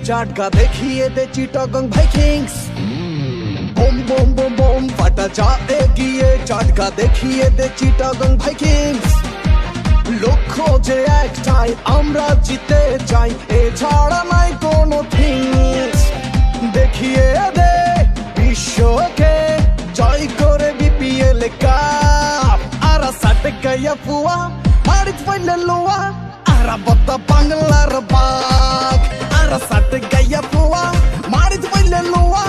চাটকা দেখিয়ে দে Chittagong Vikings. Bomb bomb bomb bomb ফাটা যা এগিয়ে চাটকা দেখিয়ে দে চিটাগং ভাইকিংস। লক্ষ্য যে একটাই, আমরা জিতে যাই, এছাড়া নাই কোনো থিংস। দেখিয়ে দে বিশ্বকে জয় করে বিপিএল কাপ। আরা সাটে গায়া ফুয়া মারিত পাইলে লোয়া, আরা বত্তা বাংলার বাঘ। আরা সাটে গায়া ফুয়া মারিত পাইলে লোয়া,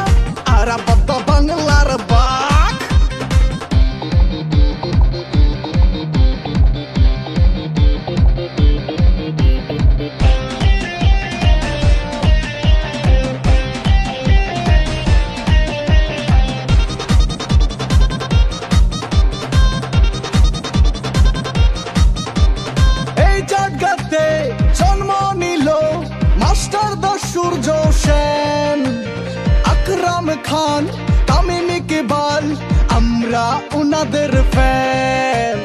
আরা বত্তা বাংলার বাঘ। চাটগাতে জন্ম নিল মাস্টার দা সূর্য সেন, আকরাম খান, তামিম ইকবাল, আমরা উনাদের ফ্যান।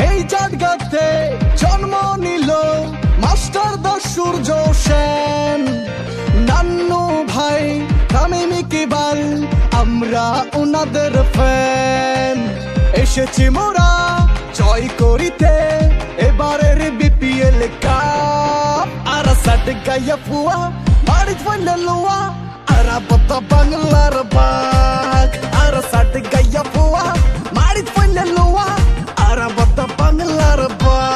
এই চাটগাতে জন্ম নিল মাস্টার দা সূর্য সেন, নান্নু ভাই, তামিম ইকবাল, আমরা উনাদের ফ্যান। এসেছি মোরা জয় করিতে এবারের বিপিএল কাপ। আরা সাটে গায়া ফুয়া মারিত পাইলে লোয়া, আরা বত্তা বাংলার বাঘ। আরা সাটে গায়া ফুয়া মারিত পাইলে লোয়া, আরা বত্তা বাংলার বাঘ।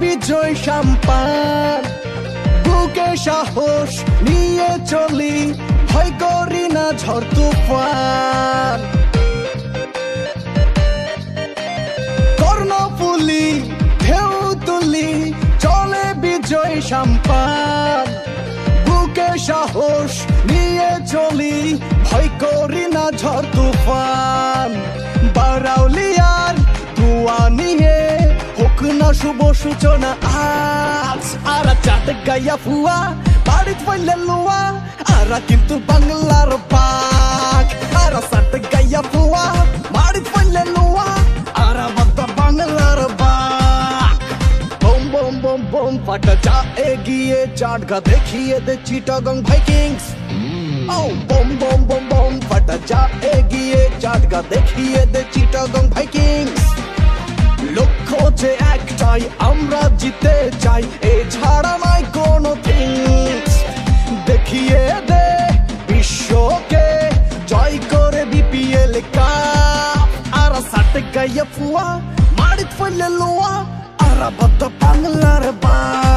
বিজয় সাম্পান বুকে সাহস নিয়ে চলি, ভয় করি না ঝড় তুফান। কর্ণফুলি ঢেউ তুলি চলে বিজয় সাম্পান, বুকে সাহস নিয়ে চলি, ভয় করি না ঝড় তুফান। বারাউলিয়ার ধোঁয়া নিয়ে হোক না শুভ সূচনা আজ। আরা চাটে গায়া ফুয়া বাড়িত পাইলে লোয়া, আরা কিন্তু বাংলার বাঘ। আরা চাটে গায়া ফুয়া বাড়িত পাইলে লোয়া, আরা বত্তা বাংলার বাঘ। বোম বোম বোম বোম ফাটা যা এগিয়ে চাটকা দেখিয়ে দে চিটাগং ভাইকিংস। ও বোম বোম বোম বোম ফাটা যা এগিয়ে চাটকা দেখিয়ে দে চিটাগং ভাইকিংস। লক্ষ্য যে একটাই, আমরা জিতে যাই, এছাড়া নাই কোনো থিংস। দেখিয়ে দে বিশ্বকে জয় করে বিপিএল কাপ। আরা সাটে গায়া ফুয়া মারিত পাইলে লোয়া, আরা বত্তা বাংলার বাঘ।